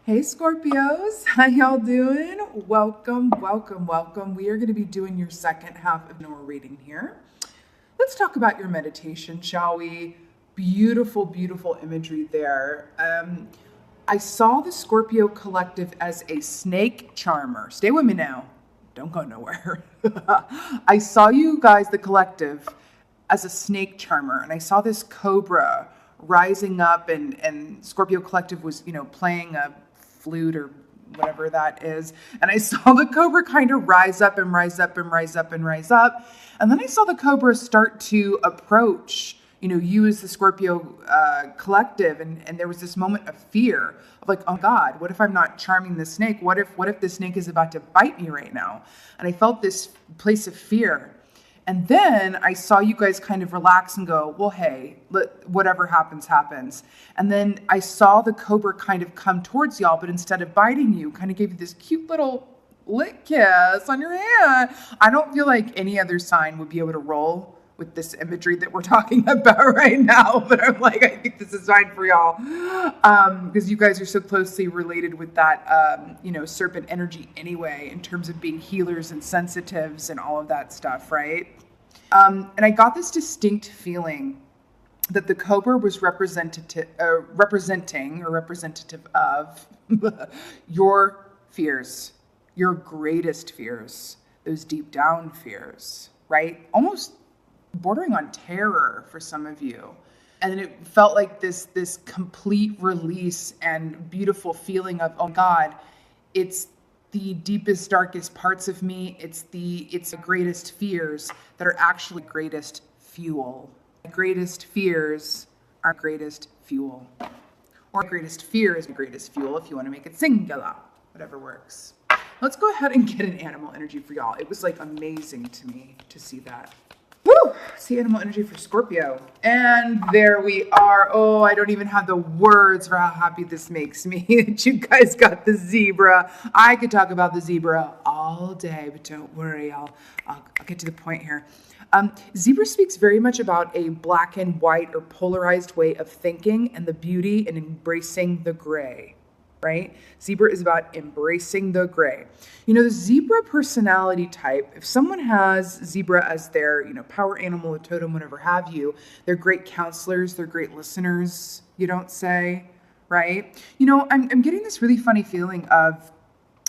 Hey Scorpios, how y'all doing? Welcome, welcome, welcome. We are going to be doing your second half of our reading here. Let's talk about your meditation, shall we? Beautiful, beautiful imagery there. I saw the Scorpio collective as a snake charmer. Stay with me now. Don't go nowhere. I saw you guys, the collective, as a snake charmer, and I saw this cobra rising up, and Scorpio collective was, playing a flute or whatever that is. And I saw the cobra kind of rise up and rise up and rise up and rise up. And then I saw the cobra start to approach, you as the Scorpio collective. And there was this moment of fear of like, oh God, what if I'm not charming the snake? What if the snake is about to bite me right now? And I felt this place of fear. And then I saw you guys kind of relax and go, well, hey, whatever happens, happens. And then I saw the cobra kind of come towards y'all, but instead of biting you, kind of gave you this cute little lick kiss on your hand. I don't feel like any other sign would be able to roll with this imagery that we're talking about right now. But I'm like, I think this is fine for y'all. Because you guys are so closely related with that, serpent energy anyway, in terms of being healers and sensitives and all of that stuff, right? And I got this distinct feeling that the cobra was representative of your fears, your greatest fears, those deep down fears, right? Almost bordering on terror for some of you. And it felt like this complete release and beautiful feeling of, oh God, it's the deepest, darkest parts of me. It's the greatest fears that are actually greatest fuel. Greatest fears are greatest fuel. Or greatest fear is the greatest fuel if you want to make it singular. Whatever works. Let's go ahead and get an animal energy for y'all. It was like amazing to me to see that. Woo! See animal energy for Scorpio. And there we are. Oh, I don't even have the words for how happy this makes me that you guys got the zebra. I could talk about the zebra all day, but don't worry, I'll get to the point here. Zebra speaks very much about a black and white or polarized way of thinking and the beauty and embracing the gray. Right? Zebra is about embracing the gray. The zebra personality type, if someone has zebra as their, power animal or totem, whatever have you, they're great counselors, they're great listeners, you don't say, right? I'm getting this really funny feeling of,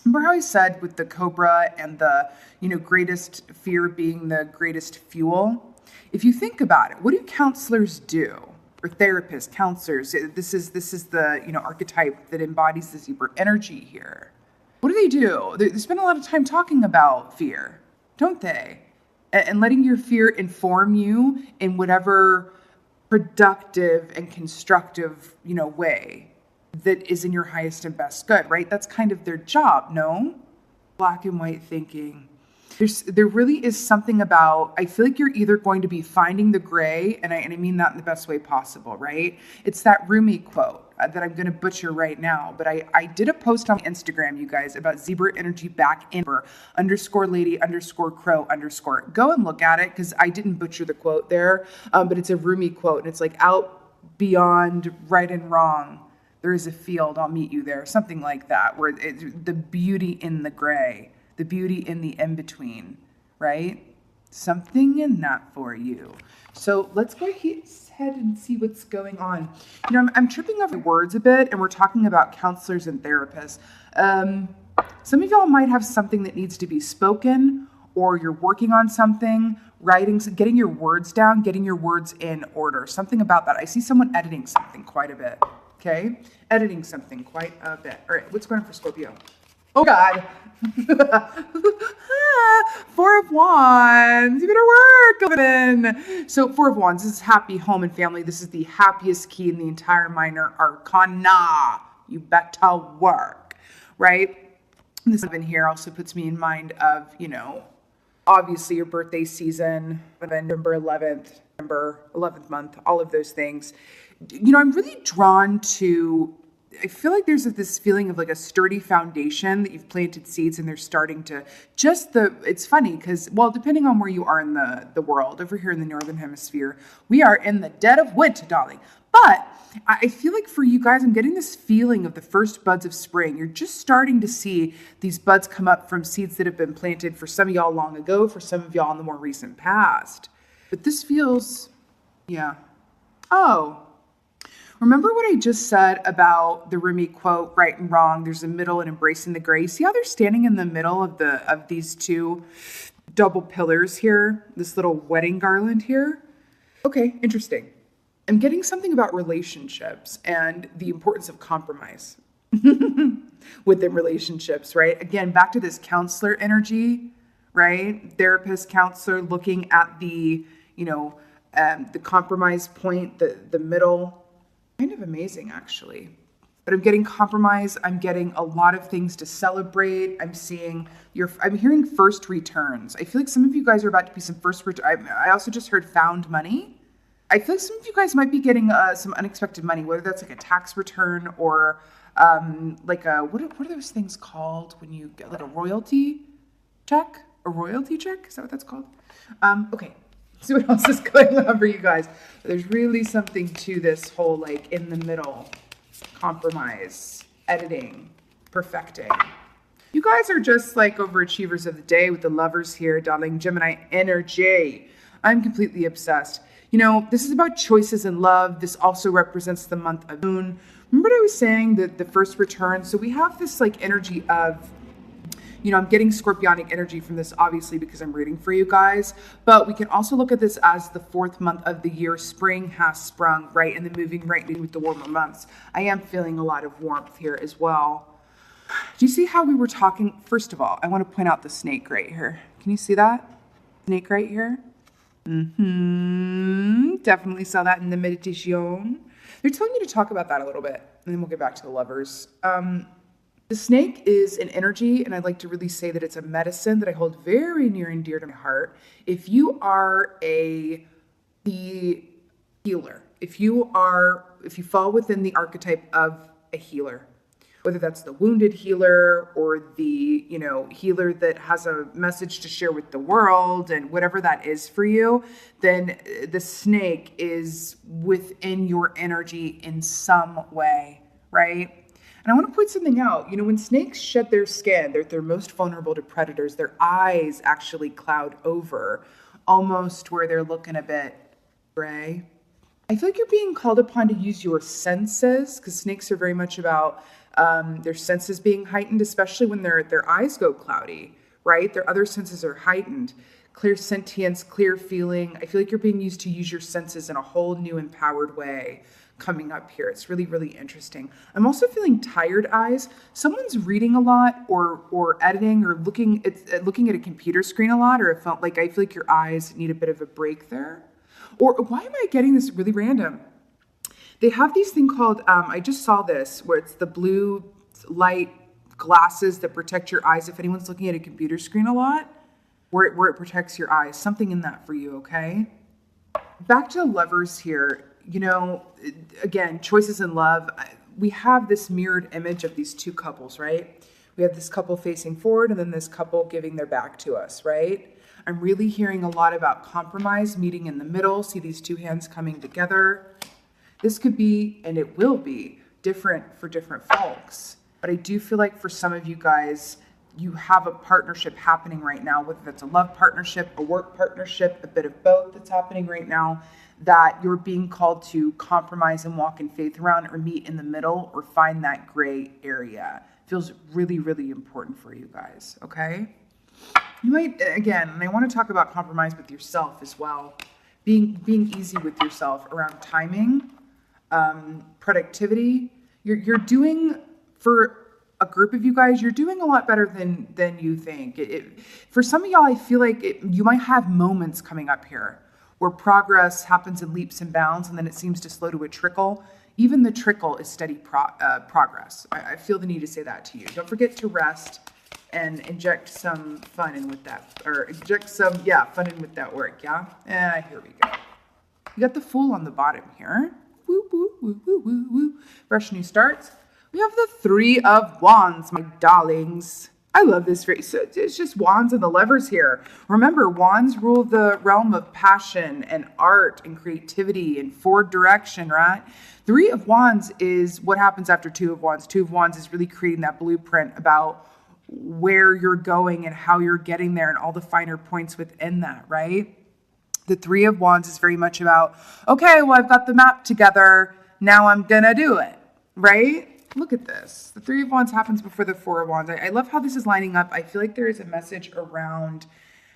remember how I said with the cobra and the, greatest fear being the greatest fuel? If you think about it, what do counselors do? Or therapists, counselors. This is the archetype that embodies the zebra energy here. What do? They spend a lot of time talking about fear, don't they? And letting your fear inform you in whatever productive and constructive, way that is in your highest and best good, right? That's kind of their job, no? Black and white thinking. There really is something about, I feel like you're either going to be finding the gray, and I mean that in the best way possible, right? It's that Rumi quote that I'm going to butcher right now, but I did a post on Instagram, you guys, about zebra energy back in _lady_crow_. Go and look at it, because I didn't butcher the quote there, but it's a Rumi quote, and it's like, out beyond right and wrong, there is a field, I'll meet you there, something like that, where the beauty in the gray. The beauty in the in-between, right? Something in that for you. So let's go ahead and see what's going on. I'm tripping over words a bit, and we're talking about counselors and therapists. Some of y'all might have something that needs to be spoken, or you're working on something, writing, getting your words down, getting your words in order. Something about that. I see someone editing something quite a bit, okay? Editing something quite a bit. All right, what's going on for Scorpio? Oh God. 4 of Wands. You better work, Lynn. So 4 of Wands, this is happy home and family. This is the happiest key in the entire minor arcana. You better work, right? And this in here also puts me in mind of, obviously your birthday season, November 11th, November 11th month, all of those things. I'm really drawn to, I feel like there's this feeling of like a sturdy foundation that you've planted seeds and they're starting to it's funny because, well, depending on where you are in the world, over here in the Northern Hemisphere, we are in the dead of winter, darling. But I feel like for you guys, I'm getting this feeling of the first buds of spring. You're just starting to see these buds come up from seeds that have been planted for some of y'all long ago, for some of y'all in the more recent past. But this feels, yeah. Oh, remember what I just said about the Rumi quote, right and wrong, there's a middle and embracing the gray. See how they're standing in the middle of these two double pillars here, this little wedding garland here? Okay, interesting. I'm getting something about relationships and the importance of compromise within relationships, right? Again, back to this counselor energy, right? Therapist, counselor, looking at the, the compromise point, the middle. Kind of amazing, actually. But I'm getting compromise. I'm getting a lot of things to celebrate. I'm hearing first returns. I feel like some of you guys are about to be some first return. I also just heard found money. I feel like some of you guys might be getting some unexpected money, whether that's like a tax return or like what are those things called when you get like a royalty check? A royalty check? Is that what that's called? Okay. See what else is going on for you guys. There's really something to this whole like in the middle, compromise, editing, perfecting. You guys are just like overachievers of the day with the lovers here, darling. Gemini energy. I'm completely obsessed. This is about choices in love. This also represents the month of Moon. Remember what I was saying, the first return? So we have this like energy of, I'm getting scorpionic energy from this, obviously, because I'm reading for you guys. But we can also look at this as the fourth month of the year. Spring has sprung, right? And then moving right in with the warmer months. I am feeling a lot of warmth here as well. Do you see how we were talking? First of all, I want to point out the snake right here. Can you see that? Snake right here? Definitely saw that in the meditation. They're telling you to talk about that a little bit, and then we'll get back to the lovers. The snake is an energy, and I'd like to really say that it's a medicine that I hold very near and dear to my heart. If you are the healer, if you fall within the archetype of a healer, whether that's the wounded healer or the, healer that has a message to share with the world and whatever that is for you, then the snake is within your energy in some way, right? And I want to point something out. When snakes shed their skin, they're most vulnerable to predators. Their eyes actually cloud over, almost where they're looking a bit gray. I feel like you're being called upon to use your senses, because snakes are very much about their senses being heightened, especially when their eyes go cloudy, right? Their other senses are heightened. Clear sentience, clear feeling. I feel like you're being used to use your senses in a whole new empowered way coming up here. It's really, really interesting. I'm also feeling tired eyes. Someone's reading a lot or editing or looking at a computer screen a lot, or I feel like your eyes need a bit of a break there. Or why am I getting this really random? They have these thing called, I just saw this, where it's the blue light glasses that protect your eyes if anyone's looking at a computer screen a lot, where it protects your eyes. Something in that for you, okay? Back to the lovers here. Again, choices in love. We have this mirrored image of these two couples, right? We have this couple facing forward and then this couple giving their back to us, right? I'm really hearing a lot about compromise, meeting in the middle, see these two hands coming together. This could be, and it will be, different for different folks. But I do feel like for some of you guys, you have a partnership happening right now, whether that's a love partnership, a work partnership, a bit of both that's happening right now, that you're being called to compromise and walk in faith around or meet in the middle or find that gray area. Feels really, really important for you guys, okay? You might, again, and I want to talk about compromise with yourself as well. Being easy with yourself around timing, productivity. You're doing, for a group of you guys, you're doing a lot better than you think. For some of y'all, I feel like you might have moments coming up here where progress happens in leaps and bounds, and then it seems to slow to a trickle. Even the trickle is steady progress. I feel the need to say that to you. Don't forget to rest and inject some fun in with that, or inject some, fun in with that work, yeah? Here we go. You got the Fool on the bottom here. Woo, woo, woo, woo, woo, woo. Fresh new starts. We have the Three of Wands, my darlings. I love this phrase. So it's just wands and the lovers here. Remember, wands rule the realm of passion and art and creativity and forward direction, right? Three of wands is what happens after two of wands. Two of wands is really creating that blueprint about where you're going and how you're getting there and all the finer points within that, right? The three of wands is very much about, okay, well, I've got the map together. Now I'm going to do it, right? Look at this. The three of wands happens before the four of wands. I love how this is lining up. I feel like there is a message around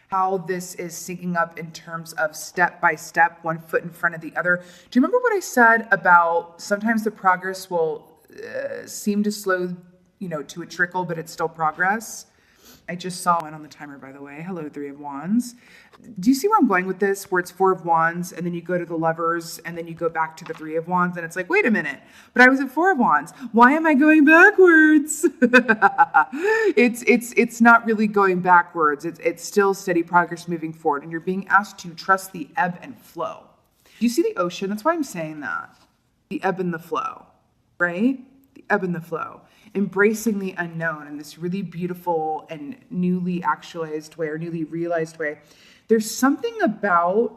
how this is syncing up in terms of step by step, one foot in front of the other. Do you remember what I said about sometimes the progress will seem to slow, to a trickle, but it's still progress? I just saw one on the timer, by the way. Hello, three of wands. Do you see where I'm going with this? Where it's four of wands, and then you go to the lovers, and then you go back to the three of wands, and it's like, wait a minute, but I was at four of wands. Why am I going backwards? It's not really going backwards. It's still steady progress moving forward, and you're being asked to trust the ebb and flow. Do you see the ocean? That's why I'm saying that. The ebb and the flow, right? The ebb and the flow. Embracing the unknown in this really beautiful and newly actualized way or newly realized way. There's something about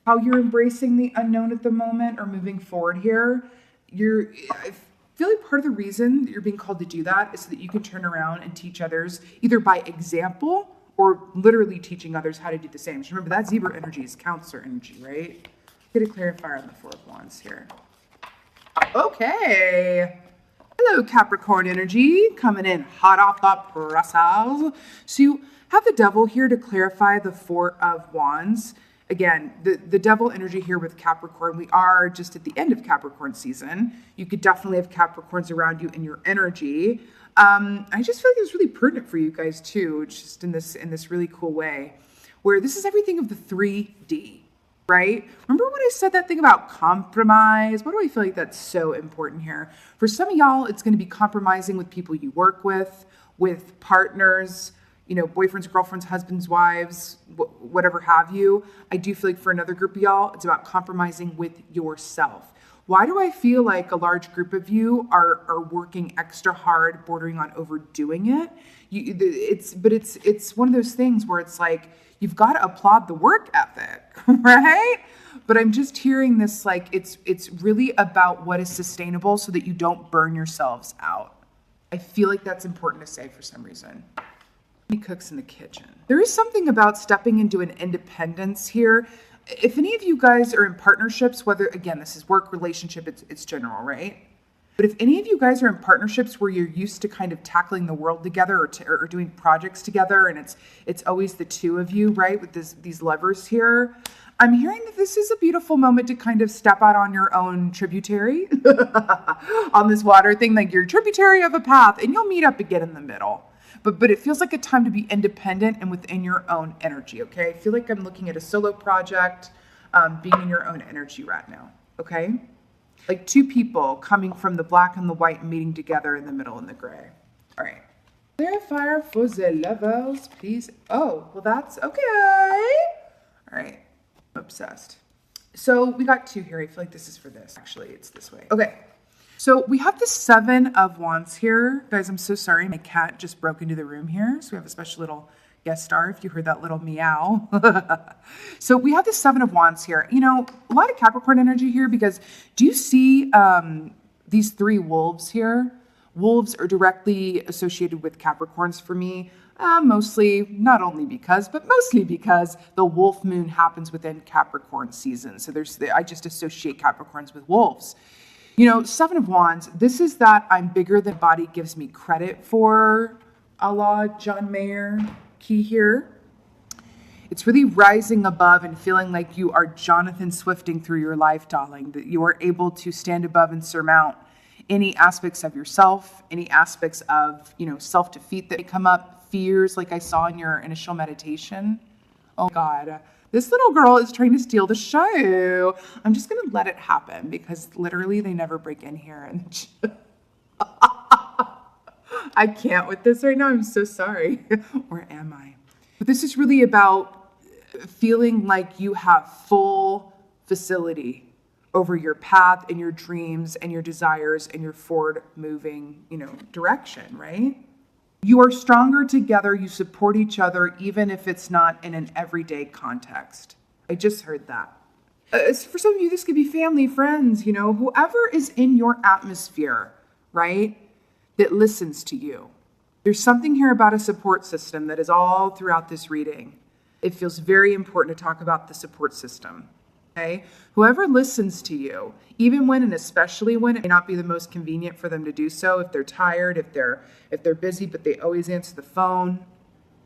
how you're embracing the unknown at the moment or moving forward here. I feel like part of the reason that you're being called to do that is so that you can turn around and teach others either by example or literally teaching others how to do the same. So remember, that zebra energy is counselor energy, right? Get a clarifier on the four of wands here. Okay. Hello, Capricorn energy, coming in hot off the presses. So you have the devil here to clarify the four of wands. Again, the devil energy here with Capricorn, we are just at the end of Capricorn season. You could definitely have Capricorns around you in your energy. I just feel like it's really pertinent for you guys too, just in this really cool way, where this is everything of the 3D. Right? Remember when I said that thing about compromise? Why do I feel like that's so important here? For some of y'all, it's going to be compromising with people you work with partners, boyfriends, girlfriends, husbands, wives, whatever have you. I do feel like for another group of y'all, it's about compromising with yourself. Why do I feel like a large group of you are working extra hard, bordering on overdoing it? It's one of those things where it's like, you've got to applaud the work ethic, right? But I'm just hearing this like it's really about what is sustainable so that you don't burn yourselves out. I feel like that's important to say for some reason. He cooks in the kitchen. There is something about stepping into an independence here. If any of you guys are in partnerships, whether, again, this is work, relationship, it's general, right? But if any of you guys are in partnerships where you're used to kind of tackling the world together or doing projects together, and it's always the two of you, right, with these levers here, I'm hearing that this is a beautiful moment to kind of step out on your own tributary on this water thing, like you're tributary of a path, and you'll meet up again in the middle. But it feels like a time to be independent and within your own energy, okay? I feel like I'm looking at a solo project, being in your own energy right now, okay? Like two people coming from the black and the white and meeting together in the middle in the gray. All right. Clarifier for the lovers, please. Oh, well, that's okay. All right. I'm obsessed. So we got two here. I feel like this is for this. Actually, it's this way. Okay. So we have the 7 of wands here. Guys, I'm so sorry. My cat just broke into the room here. So we have a special little guest star, if you heard that little meow. So we have the 7 of wands here. A lot of Capricorn energy here because do you see these 3 wolves here? Wolves are directly associated with Capricorns for me. Mostly, not only because, but mostly because the wolf moon happens within Capricorn season. So I just associate Capricorns with wolves. 7 of wands, this is that I'm bigger than body gives me credit for, a la John Mayer key here. It's really rising above and feeling like you are Jonathan Swifting through your life, darling, that you are able to stand above and surmount any aspects of yourself, any aspects of, self-defeat that may come up, fears like I saw in your initial meditation. Oh God, this little girl is trying to steal the show. I'm just going to let it happen because literally they never break in here. And I can't with this right now. I'm so sorry. Where am I? But this is really about feeling like you have full facility over your path and your dreams and your desires and your forward moving, direction, right? You are stronger together. You support each other, even if it's not in an everyday context. I just heard that. For some of you, this could be family, friends, whoever is in your atmosphere, right, that listens to you. There's something here about a support system that is all throughout this reading. It feels very important to talk about the support system. Okay? Whoever listens to you, even when and especially when it may not be the most convenient for them to do so, if they're tired, if they're busy, but they always answer the phone,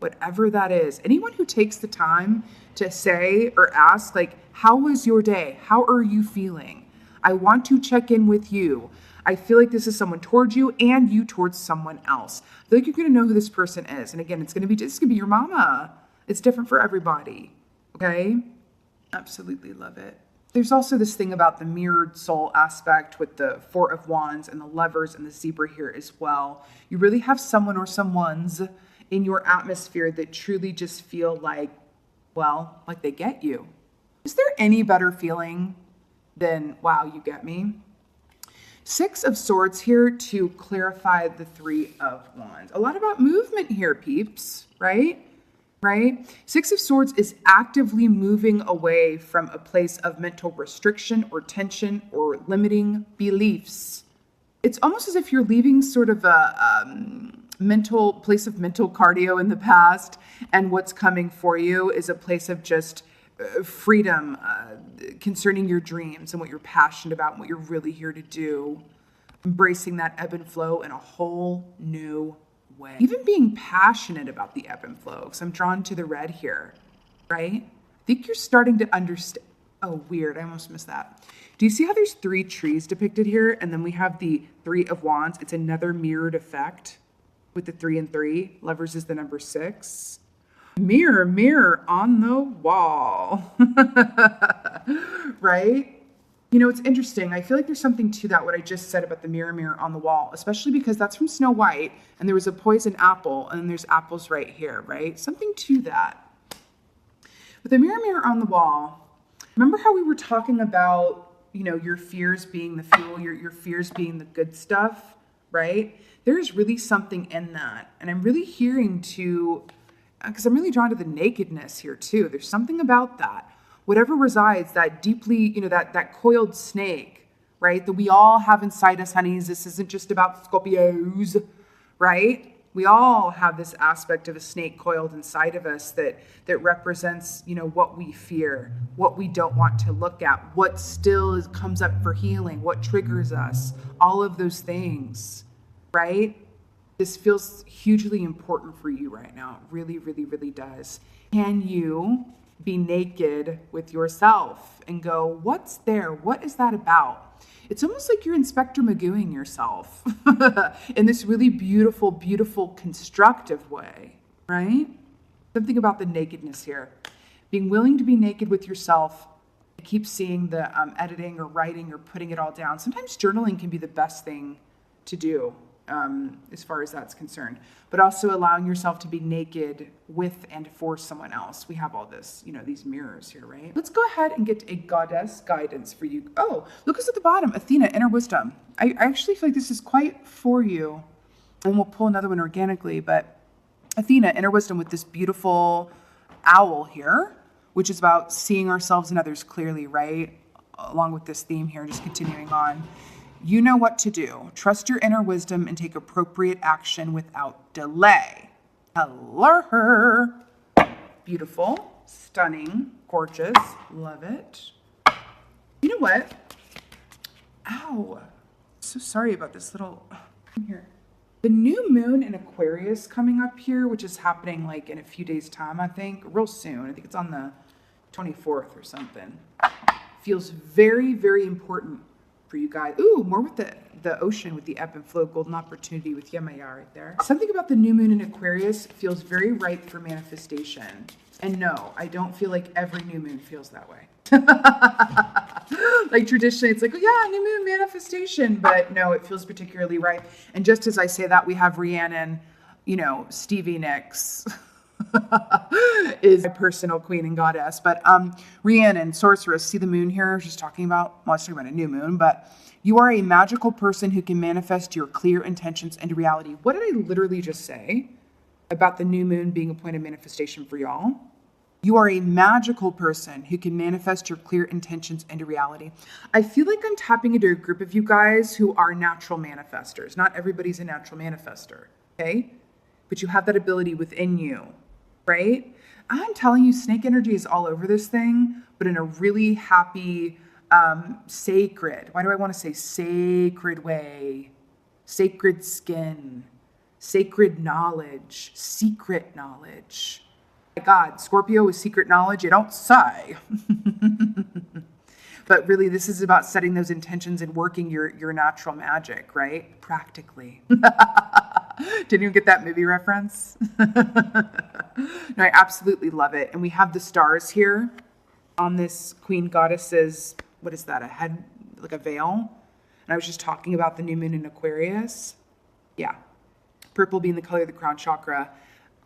whatever that is. Anyone who takes the time to say or ask, like, how was your day? How are you feeling? I want to check in with you. I feel like this is someone towards you and you towards someone else. I feel like you're going to know who this person is. And again, this could be your mama. It's different for everybody. Okay? Absolutely love it. There's also this thing about the mirrored soul aspect with the Four of Wands and the Lovers and the Zebra here as well. You really have someone or someones in your atmosphere that truly just feel like they get you. Is there any better feeling than, wow, you get me? Six of Swords here to clarify the Three of Wands. A lot about movement here, peeps, right? Six of Swords is actively moving away from a place of mental restriction or tension or limiting beliefs. It's almost as if you're leaving sort of a mental place of mental cardio in the past, and what's coming for you is a place of just freedom concerning your dreams and what you're passionate about and what you're really here to do. Embracing that ebb and flow in a whole new way. Even being passionate about the ebb and flow, because I'm drawn to the red here, right? I think you're starting to understand. Oh, weird. I almost missed that. Do you see how there's 3 trees depicted here? And then we have the Three of Wands. It's another mirrored effect with the 3 and 3. Lovers is the number 6. Mirror, mirror on the wall. Right? It's interesting. I feel like there's something to that, what I just said about the mirror, mirror on the wall, especially because that's from Snow White, and there was a poison apple, and then there's apples right here, right? Something to that. With the mirror, mirror on the wall, remember how we were talking about, your fears being the fuel, your fears being the good stuff, right? There's really something in that. And I'm really because I'm really drawn to the nakedness here too. There's something about that. Whatever resides, that deeply, that coiled snake, right? That we all have inside us, honeys. This isn't just about Scorpios, right? We all have this aspect of a snake coiled inside of us that represents, what we fear, what we don't want to look at, what still comes up for healing, what triggers us, all of those things, right? This feels hugely important for you right now. It really, really, really does. Can you be naked with yourself and go, what's there? What is that about? It's almost like you're Inspector Magooing yourself in this really beautiful, beautiful, constructive way, right? Something about the nakedness here. Being willing to be naked with yourself. I keep seeing the editing or writing or putting it all down. Sometimes journaling can be the best thing to do. As far as that's concerned, but also allowing yourself to be naked with and for someone else. We have all this, these mirrors here, right? Let's go ahead and get a goddess guidance for you. Oh, look who's at the bottom. Athena, inner wisdom. I actually feel like this is quite for you, and we'll pull another one organically, but Athena, inner wisdom, with this beautiful owl here, which is about seeing ourselves and others clearly, right? Along with this theme here, just continuing on. You know what to do. Trust your inner wisdom and take appropriate action without delay. Hello. Beautiful, stunning, gorgeous. Love it. You know what? Ow. So sorry about this little here. The new moon in Aquarius coming up here, which is happening like in a few days' time, I think, real soon. I think it's on the 24th or something. Feels very, very important for you guys. Ooh, more with the ocean, with the ebb and flow, golden opportunity with Yemaya right there. Something about the new moon in Aquarius feels very ripe for manifestation. And no, I don't feel like every new moon feels that way. Like traditionally, it's like, oh, yeah, new moon manifestation. But no, it feels particularly ripe. And just as I say that, we have Rhiannon, Stevie Nicks. Is my personal queen and goddess. But Rhiannon, sorceress, see the moon here? She's talking about, well, I was talking about a new moon, but You are a magical person who can manifest your clear intentions into reality. What did I literally just say about the new moon being a point of manifestation for y'all? You are a magical person who can manifest your clear intentions into reality. I feel like I'm tapping into a group of you guys who are natural manifestors. Not everybody's a natural manifester, okay? But you have that ability within you, right? I'm telling you, snake energy is all over this thing, but in a really happy, sacred, why do I want to say sacred way? Sacred skin, sacred knowledge, secret knowledge. My God, Scorpio is secret knowledge, you don't say. But really, this is about setting those intentions and working your natural magic, right? Practically. Didn't you get that movie reference? No, I absolutely love it. And we have the stars here on this Queen Goddess's, what is that, a head, like a veil? And I was just talking about the new moon in Aquarius. Yeah. Purple being the color of the crown chakra.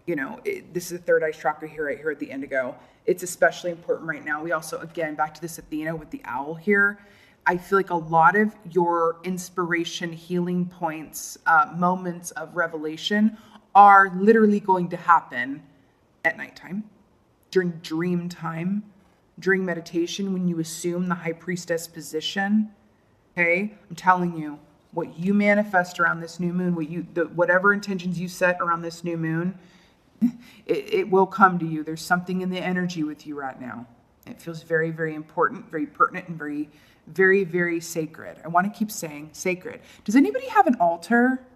You know, this is the third eye chakra here, right here at the indigo. It's especially important right now. We also, again, back to this Athena with the owl here. I feel like a lot of your inspiration, healing points, moments of revelation are literally going to happen at nighttime, during dream time, during meditation, when you assume the high priestess position. Okay, I'm telling you, what you manifest around this new moon, whatever intentions you set around this new moon, it will come to you. There's something in the energy with you right now. It feels very, very important, very pertinent, and very, very, very sacred. I want to keep saying sacred. Does anybody have an altar?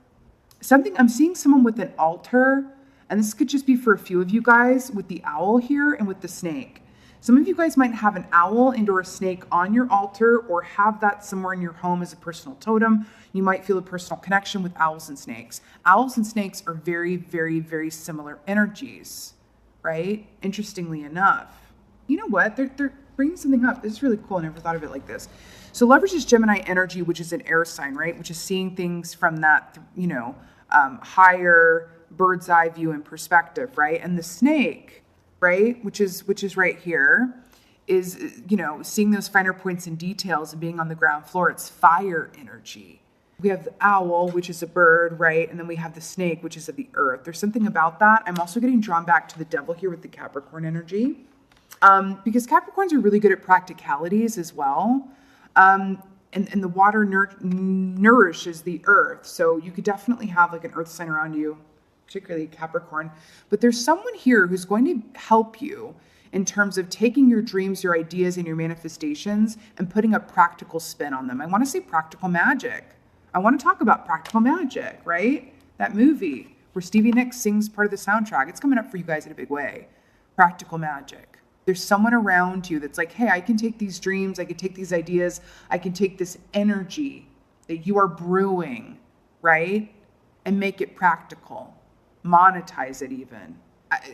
I'm seeing someone with an altar, and this could just be for a few of you guys with the owl here and with the snake. Some of you guys might have an owl and or a snake on your altar or have that somewhere in your home as a personal totem. You might feel a personal connection with owls and snakes. Owls and snakes are very, very, very similar energies, right? Interestingly enough. You know what? They're bringing something up. This is really cool. I never thought of it like this. So leverage is Gemini energy, which is an air sign, right? Which is seeing things from that, higher bird's eye view and perspective, right? And the snake, right, which is right here, is, seeing those finer points and details and being on the ground floor. It's fire energy. We have the owl, which is a bird, right? And then we have the snake, which is of the earth. There's something about that. I'm also getting drawn back to the devil here with the Capricorn energy, because Capricorns are really good at practicalities as well. And the water nourishes the earth. So you could definitely have like an earth sign around you, particularly Capricorn. But there's someone here who's going to help you in terms of taking your dreams, your ideas, and your manifestations and putting a practical spin on them. I want to say practical magic. I want to talk about practical magic, right? That movie where Stevie Nicks sings part of the soundtrack. It's coming up for you guys in a big way. Practical magic. There's someone around you that's like, hey, I can take these dreams, I can take these ideas, I can take this energy that you are brewing, right? And make it practical. Monetize it even.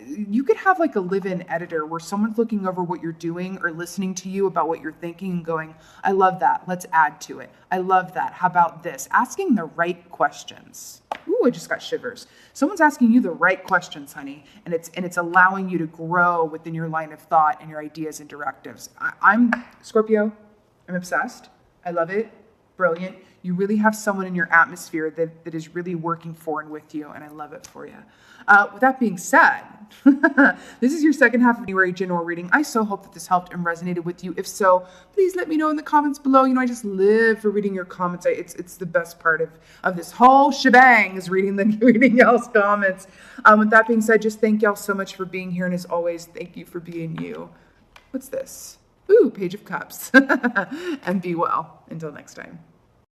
You could have like a live-in editor where someone's looking over what you're doing or listening to you about what you're thinking and going, I love that. Let's add to it. I love that. How about this? Asking the right questions. Ooh, I just got shivers. Someone's asking you the right questions, honey, and it's allowing you to grow within your line of thought and your ideas and directives. I'm Scorpio. I'm obsessed. I love it. Brilliant. You really have someone in your atmosphere that is really working for and with you, and I love it for you. With that being said, this is your second half of January general reading. I so hope that this helped and resonated with you. If so, please let me know in the comments below. I just live for reading your comments. It's the best part of this whole shebang is reading y'all's comments. With that being said, just thank y'all so much for being here, and as always, thank you for being you. What's this? Ooh, Page of Cups. And be well. Until next time.